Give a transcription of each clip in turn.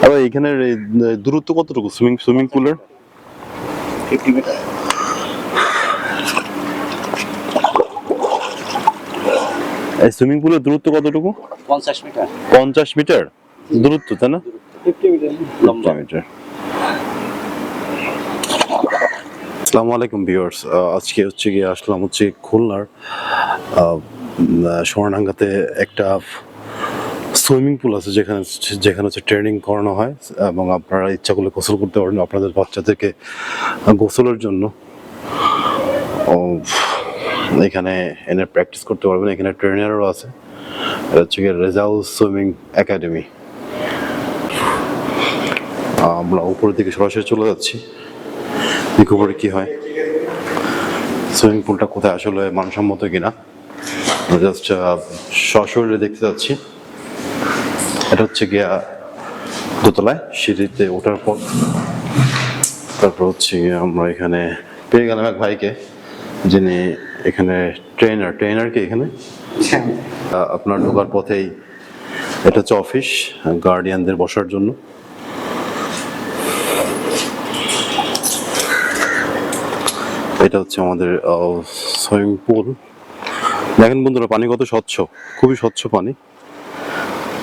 আবার এখানে দূরত্ব কতটুকু সুইমিং পুলের? 50 মিটার। এই সুইমিং পুলের দূরত্ব কতটুকু? 50 মিটার। 50 মিটার দূরত্ব, তাই না? 50 মিটার লম্বা। 50 মিটার। আসসালামু আলাইকুম ভিউয়ার্স, আজকে হচ্ছে গিয়ে আসলাম হচ্ছে খুলনার সোনাডাঙ্গাতে একটা সুইমিং পুল আছে যেখানে যেখানে হচ্ছে ট্রেনিং করানো হয় এবং আপনারা ইচ্ছা করলে গোসল করতে পারেন আপনাদের বাচ্চাদেরকে গোসলের জন্য। এখানে এনে প্র্যাকটিস করতে পারবেন। এখানে ট্রেনারও আছে। এটা হচ্ছে গিয়ে রেজাউল সুইমিং একাডেমি। আমরা উপরের দিকে সরাসরি চলে যাচ্ছি, দেখি উপরে কি হয়, সুইমিং পুলটা কোথায় আসলে মানসম্মত কিনা। জাস্ট সশরীরে দেখতে যাচ্ছি। এটা হচ্ছে গিয়া দোতলায় সিঁড়িতে ওঠার পর, তারপর হচ্ছে আমরা এখানে পেয়ে গেলাম এক ভাইকে, যিনি এখানে ট্রেনার কি এখানে আপনার ঢোকার পথেই এটা হচ্ছে অফিস গার্ডিয়ানদের বসার জন্য। এটা হচ্ছে আমাদের সুইমিং পুল। দেখেন বন্ধুরা, পানি কত স্বচ্ছ, খুবই স্বচ্ছ পানি,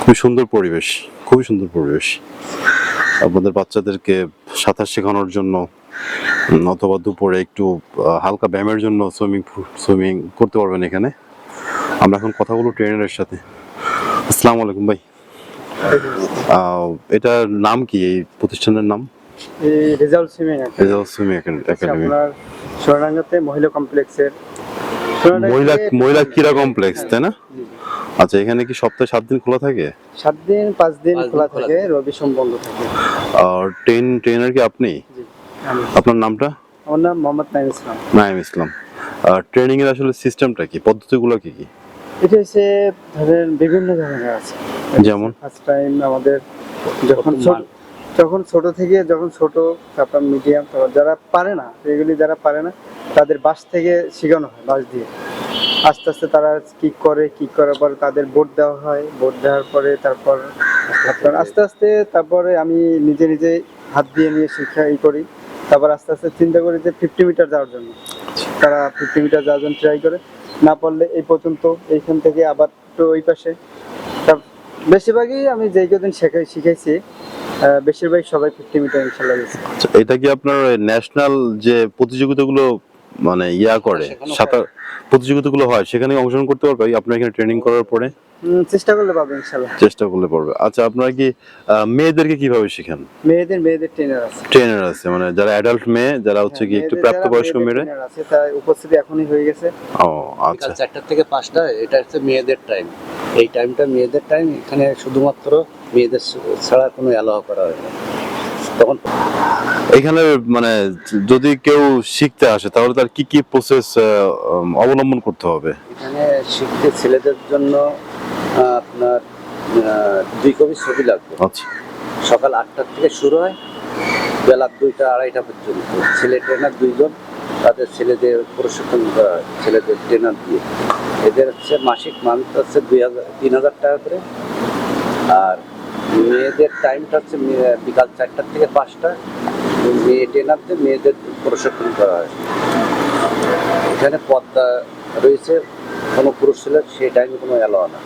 খুবই সুন্দর পরিবেশ, খুবই সুন্দর পরিবেশ। আপনাদের বাচ্চাদেরকে সাঁতার শেখানোর জন্য অথবা দুপুরে একটু হালকা ব্যায়ামের জন্য সুইমিং করতে পারবেন এখানে। আমরা এখন কথা বলবো ট্রেনারের সাথে। আসসালামু আলাইকুম ভাই, এটার নাম কি, এই প্রতিষ্ঠানের নাম? Result swimming academy. আপনার সোনাডাঙ্গাতে মহিলা কমপ্লেক্সের মহিলা ক্রীড়া কমপ্লেক্স, তাই না? আচ্ছা, এখানে কি সপ্তাহে 7 দিন খোলা থাকে? 7 দিন 5 দিন খোলা থাকে, রবি সোম বন্ধ থাকে। আর ট্রেনার কি আপনি? জি, আপনার নামটা? আমার নাম মোহাম্মদ নাইম ইসলাম। নাইম ইসলাম। ট্রেনিং এর আসলে সিস্টেমটা কি, পদ্ধতিগুলো কি কি? এটা হচ্ছে ধরেন বিভিন্ন ধরনের আছে। যেমন ফার্স্ট টাইম আমাদের যখন ছোট থেকে তারপর মিডিয়াম, তারপর যারা পারে না, এগুলি যারা পারে না তাদের বাস থেকে শেখানো হয়, বাস দিয়ে আস্তে আস্তে তারা কিক করার পর তাদের বোর্ড দেওয়া হয়, বোর্ড দেওয়ার পরে তারপর আস্তে আস্তে তারপরে আমি নিজে হাত দিয়ে নিয়ে করি। তারপর আস্তে আস্তে চিন্তা করি যে 50 মিটার যাওয়ার জন্য, তারা 50 মিটার যাওয়ার জন্য ট্রাই করে, না পারলে এই পর্যন্ত এইখান থেকে আবার তো ওই পাশে। বেশিরভাগই আমি যেই কদিন শিখাইছি বেশিরভাগ সবাই 50 মিটার ইনশাআল্লাহ গেছে। এটা কি আপনার ন্যাশনাল যে প্রতিযোগিতাগুলো মানে করে সাঁতার প্রতিযোগিতাগুলো হয়, সেখানে অংশগ্রহণ করতে পারবে আপনার এখানে ট্রেনিং করার পরে? চেষ্টা করলে পাবে ইনশাআল্লাহ। চেষ্টা করলে পারবে। আচ্ছা, আপনারা কি মেয়েদেরকে কিভাবে শেখান? মেয়েদের ট্রেনার আছে, মানে যারা অ্যাডাল্ট মেয়ে, যারা হচ্ছে কি একটু প্রাপ্তবয়স্ক মেয়েরা আছে, তাই উপস্থিতি এখনই হয়ে গেছে। ও আচ্ছা, 4টা থেকে 5টা এটা হচ্ছে মেয়েদের টাইম। এই টাইমটা মেয়েদের টাইম। এখানে শুধুমাত্র মেয়েদের ছাড়া কোনো অ্যালাউ করা হয় না। তখন এখানে মানে যদি কেউ শিখতে আসে তাহলে তার কি কি প্রসেস অবলম্বন করতে হবে? এখানে শিখতে ছেলেদের জন্য আপনার 2 কপি ছবি লাগবে। আচ্ছা, সকাল 8টা থেকে শুরু হয়, বেলা 2টা 2:30 পর্যন্ত। ছেলে ট্রেনার 2 জন, তাদের ছেলেদের প্রশিক্ষণ করা হয় ছেলেদের ট্রেনার দিয়ে। এদের হচ্ছে মাসিক মান্থ হচ্ছে 3,000 টাকা করে। আর মেয়েদের টাইমটা হচ্ছে বিকাল 4টা থেকে 5টা। মেয়ে ট্রেনারদের মেয়েদের প্রশিক্ষণ করা হয়। এখানে পর্দা রয়েছে, কোনো পুরুষ ছেলের সেই টাইমে কোনো অ্যালাউ না।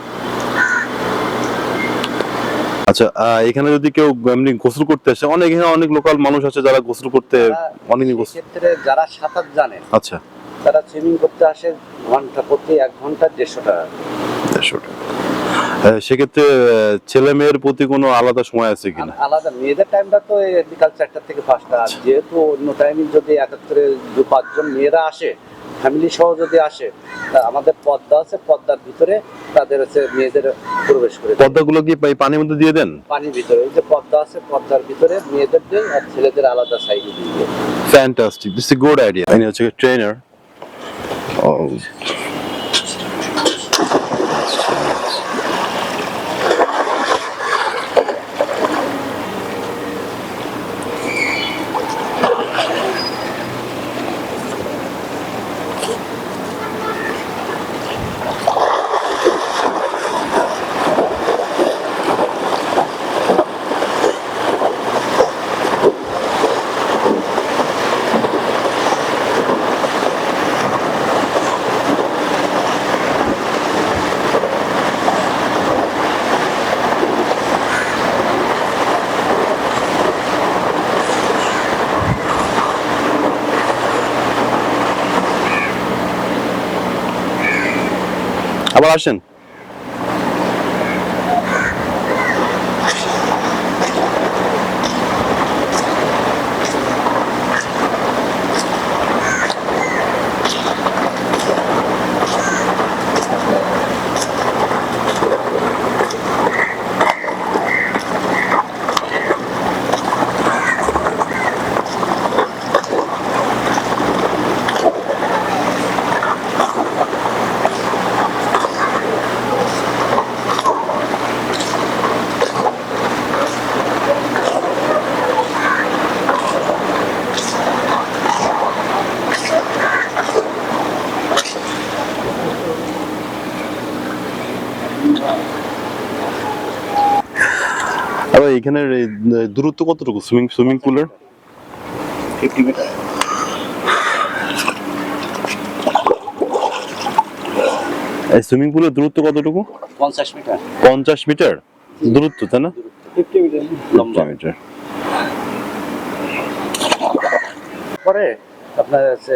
আচ্ছা, এখানে যদি কেউ এমনি গোসল করতে আসে, অনেক লোকাল মানুষ আছে যারা গোসল করতে অনেক ক্ষেত্রে যারা সাঁতার জানে, আচ্ছা, তারা সুইমিং করতে আসে ঘন্টা প্রতি 1 ঘন্টা 150 টাকা। 150 টাকা। সেক্ষেত্রে ছেলে মেয়ের প্রতি কোনো আলাদা সময় আছে কিনা? আলাদা মেয়েদের টাইমটা তো বিকাল 4টা থেকে 5টা। আর যেহেতু অন্য টাইমে যদি একাত্তরে 2-5 জন মেয়েরা আসে, ফ্যামিলি সহ যদি আসে, আমাদের পর্দা আছে, পর্দার ভিতরে তাদের হচ্ছে মেয়েদের প্রবেশ করে। পর্দাগুলো কি পানির মধ্যে দিয়ে দেন? পানির ভিতরে ওই যে পর্দা আছে, পর্দার ভিতরে মেয়েদের দেয় আর ছেলেদের আলাদা সাইডে দিয়ে। Fantastic, this is a good idea. ইনি হচ্ছে ট্রেনার। আবার আসেন। আবার এখানে দূরত্ব কতটুকু সুইমিং পুলের? 50 মিটার। এই সুইমিং পুলের দূরত্ব কতটুকু? 50 মিটার 50 মিটার দূরত্ব, তাই না? 50 মিটার লম্বা। 50 মিটার। পরে আপনার হচ্ছে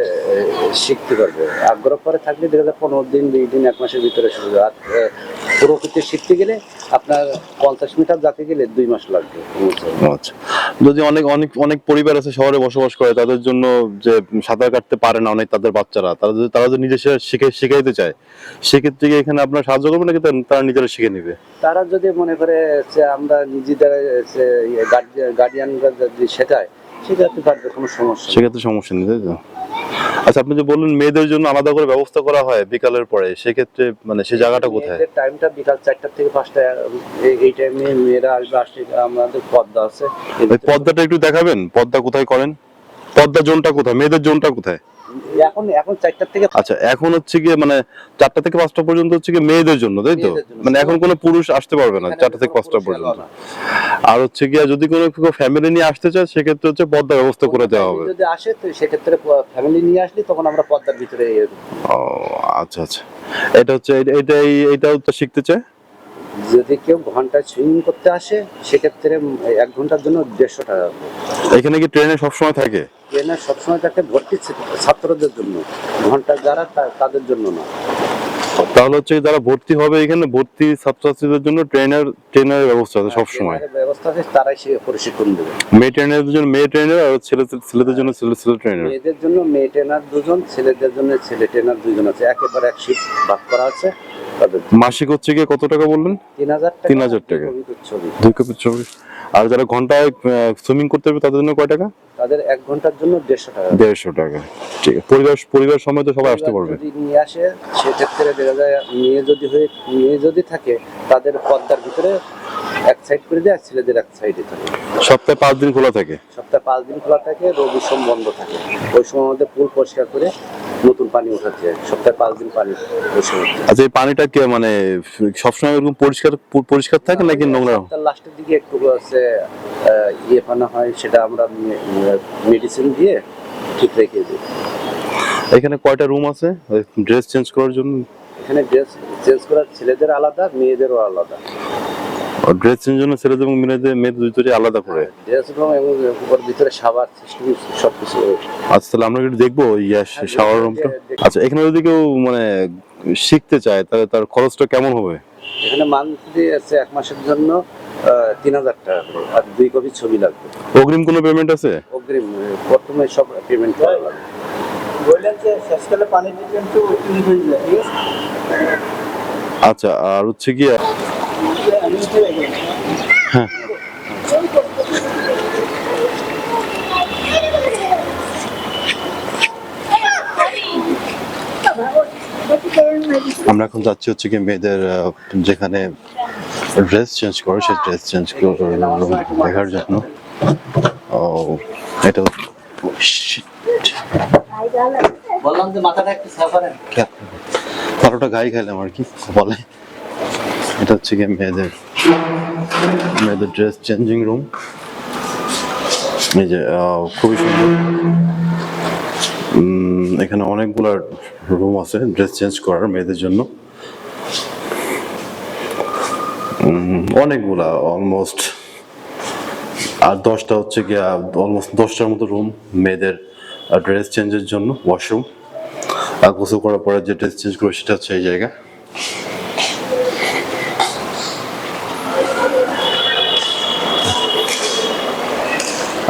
শিখতে পারবে, আগ্রহ পরে থাকলে দেখা যায় 15 দিন 20 দিন 1 মাসের ভিতরে শুরু হবে। আর প্রকৃতি শিখতে গেলে আপনার 50 মিটার যেতে গেলে 2 মাস লাগবে। আচ্ছা, যদি অনেক অনেক অনেক পরিবার আছে শহরে বসবাস করে, তাদের জন্য যে সাঁতার কাটতে পারে না অনেক, তাদের বাচ্চারা, তারা যদি নিজে শিখাইতে চায়, সেক্ষেত্রে কি এখানে আপনার সাহায্য করবে নাকি তারা নিজেরা শিখে নেবে? তারা যদি মনে করে যে আমরা নিজেদের গার্ডিয়ানরা যদি শেখায়, সেটাতে পারবে, কোনো সমস্যা নেই। সেক্ষেত্রে সমস্যা নেই, তাই তো? আচ্ছা, আপনি যে বললেন মেয়েদের জন্য আলাদা করে ব্যবস্থা করা হয় বিকালের পরে, সেক্ষেত্রে মানে সেই জায়গাটা কোথায়? মেয়েদের টাইমটা বিকাল 4টা থেকে 5টা, এই টাইমে মেয়েরা আসবে। আমাদের পর্দা আছে। ওই পর্দাটা একটু দেখাবেন, পর্দা কোথায় করেন? পর্দা জোনটা কোথায়, মেয়েদের জোনটা কোথায়? এখন 4টা থেকে আচ্ছা, এখন হচ্ছে গিয়ে মানে 4টা থেকে 5টা পর্যন্ত হচ্ছে গিয়ে মেয়েদের জন্য, তাই তো? মেয়েদের জন্য। মানে এখন কোনো পুরুষ আসতে পারবে না 4টা থেকে 5টা পর্যন্ত। আর হচ্ছে গিয়ে যদি কোনো ফ্যামিলি নিয়ে আসতে চায়, সেক্ষেত্রে হচ্ছে পর্দা ব্যবস্থা করে দেওয়া হবে। যদি আসে তো সেক্ষেত্রে ফ্যামিলি নিয়ে আসলে তখন আমরা পর্দার ভিতরে ও আচ্ছা আচ্ছা, এটা হচ্ছে এইটাও তো শিখতে চায়। যদি কেউ ঘন্টায় সুইমিং করতে আসে, সেক্ষেত্রে 1 ঘন্টার জন্য 150 টাকা। এখানে কি ট্রেনে সবসময় থাকে? ট্রেনার সবসময় থাকে ভর্তি ছাত্রদের জন্য, ঘন্টা যারা তাদের জন্য না। তাহলে হচ্ছে যারা ভর্তি হবে এখানে, ভর্তি ছাত্রছাত্রীদের জন্য ট্রেনের ব্যবস্থা আছে সবসময়। ট্রেনারের ব্যবস্থা আছে, তারাই সে প্রশিক্ষণ দেবে। মেয়ে ট্রেনারদের জন্য মেয়ে ট্রেনার, আর ছেলেদের জন্য ছেলে ট্রেনার। মেয়েদের জন্য মেয়ে ট্রেনার 2 জন, ছেলেদের জন্য ছেলে ট্রেনার 2 জন আছে। একেবারে এক শিফট ভাগ করা আছে তাদের। মাসিক হচ্ছে গিয়ে কত টাকা বললেন? 3000 টাকা। 3000 টাকা। ছবি 2 কপি ছবি। আর যারা ঘন্টায় সুইমিং করতে হবে তাদের জন্য কয় টাকা? তাদের 1 ঘন্টার জন্য 150 টাকা। 150 টাকা। ঠিক আছে, পরিবার সময় তো সবাই আসতে পারবে। যদি নিয়ে আসে, সেক্ষেত্রে দেখা যায় মেয়ে যদি থাকে, তাদের পর্দার ভিতরে এক সাইড করে দেয়, ছেলেদের এক সাইডে থাকে। সপ্তাহে 5 দিন খোলা থাকে। সপ্তাহে 5 দিন খোলা থাকে, রবি সোম বন্ধ থাকে। ওই সময় আমাদের পুল পরিষ্কার করে নতুন পানি ওঠাতে হয়। সপ্তাহে 5 দিন পানি পরিষ্কার করতে হয়। আচ্ছা, এই পানিটা কি মানে সবসময় এরকম পরিষ্কার থাকে নাকি নোংরা? সপ্তাহের লাস্টের দিকে একটু হচ্ছে পানা হয়, সেটা আমরা মেডিসিন দিয়ে ঠিক রেখে দিই। এখানে কয়টা রুম আছে ড্রেস চেঞ্জ করার জন্য? এখানে ড্রেস চেঞ্জ করার ছেলেদের আলাদা, মেয়েদেরও আলাদা। ড্রেস চেঞ্জ জন্য ছেলেদের এবং মেয়েদের দুটোরই আলাদা করে। ড্রেস রুম এবং ওর ভিতরে শাওয়ার সিস্টেম সবকিছু। আচ্ছা, তাহলে আমরা একটু দেখবো শাওয়ার রুমটা। আচ্ছা, এখানে যদি কেউ মানে শিখতে চায়, তাহলে তার খরচটা কেমন হবে? এখানে মান্থলি আছে 1 মাসের জন্য 3000 টাকা করে, আর 2 কপি ছবি লাগবে। অগ্রিম কোনো পেমেন্ট আছে? অগ্রিম প্রথমে সব পেমেন্ট করা লাগবে। বললেন যে শেষকালে পানি দিয়ে কিন্তু ক্লিন হয়ে যায়, ঠিক আছে? আচ্ছা, আর হচ্ছে গিয়ে হ্যাঁ, আমরা এখন যাচ্ছি হচ্ছে কি মেয়েদের যেখানে ড্রেস চেঞ্জ করে, সেই ড্রেস চেঞ্জ দেখার জন্য। ও এটা shit, বললাম যে মাথাটা একটু সাফারেন। বারোটা গায়ে খেলাম আর কি বলে। এটা হচ্ছে কি মেয়েদের ড্রেস চেঞ্জিং রুম। এই যে খুবই সুন্দর। এখানে অনেকগুলো রুম আছে ড্রেস চেঞ্জ করার মেয়েদের জন্য। অনেকগুলা, অলমোস্ট আর 10টা হচ্ছে গিয়া, অলমোস্ট 10টার মতো রুম মেয়েদের ড্রেস চেঞ্জের জন্য, ওয়াশরুম। আর গোসল করার পরে যে ড্রেস চেঞ্জ করবে সেটা হচ্ছে এই জায়গা।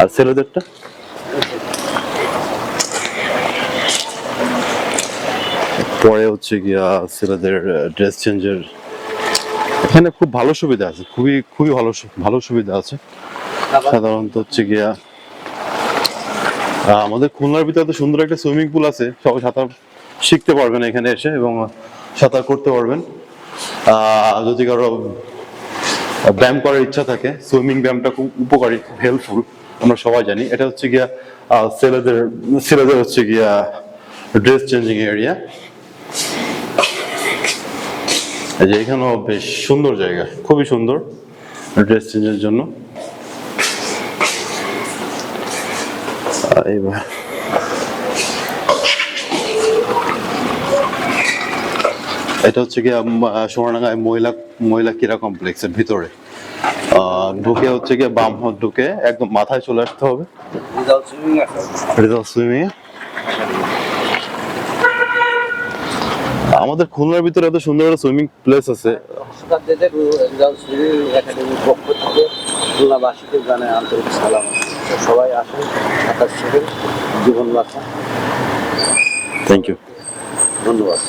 আর ছেলেদেরটা? পরে হচ্ছে গিয়া ছেলেদের ড্রেস চেঞ্জের এখানে খুব ভালো সুবিধা আছে, খুবই খুবই ভালো সুবিধা আছে। সাধারণত হচ্ছে গিয়া আমাদের খুলনার ভিতরে তো সুন্দর একটা সুইমিং পুল আছে, সবাই সাঁতার শিখতে পারবেন এখানে এসে এবং সাঁতার করতে পারবেন। যদি কারো ব্যায়াম করার ইচ্ছা থাকে, সুইমিং ব্যায়ামটা খুব উপকারী, খুব হেল্পফুল, আমরা সবাই জানি। এটা হচ্ছে গিয়া ছেলেদের হচ্ছে গিয়া ড্রেস চেঞ্জিং এরিয়া। এই যে এখানেও বেশ সুন্দর জায়গা, খুবই সুন্দর ড্রেস চেঞ্জের জন্য। এইবার এটা হচ্ছে গিয়ে সোনাডাঙ্গায় মহিলা ক্রীড়া কমপ্লেক্সের ভিতরে ঢুকে হচ্ছে গিয়ে বাম হাত ঢুকে একদম মাথায় চলে আসতে হবে রিজার্ভ সুইমিং এ। আমাদের খুলনার ভিতরে এত সুন্দর একটা সুইমিং প্লেস আছে। একাডেমির পক্ষ থেকে খুলনাবাসীকে জানায় আন্তরিক সালাম। সবাই আসেন, সাঁতার শেখেন, জীবন বাঁচান। থ্যাংক ইউ, ধন্যবাদ।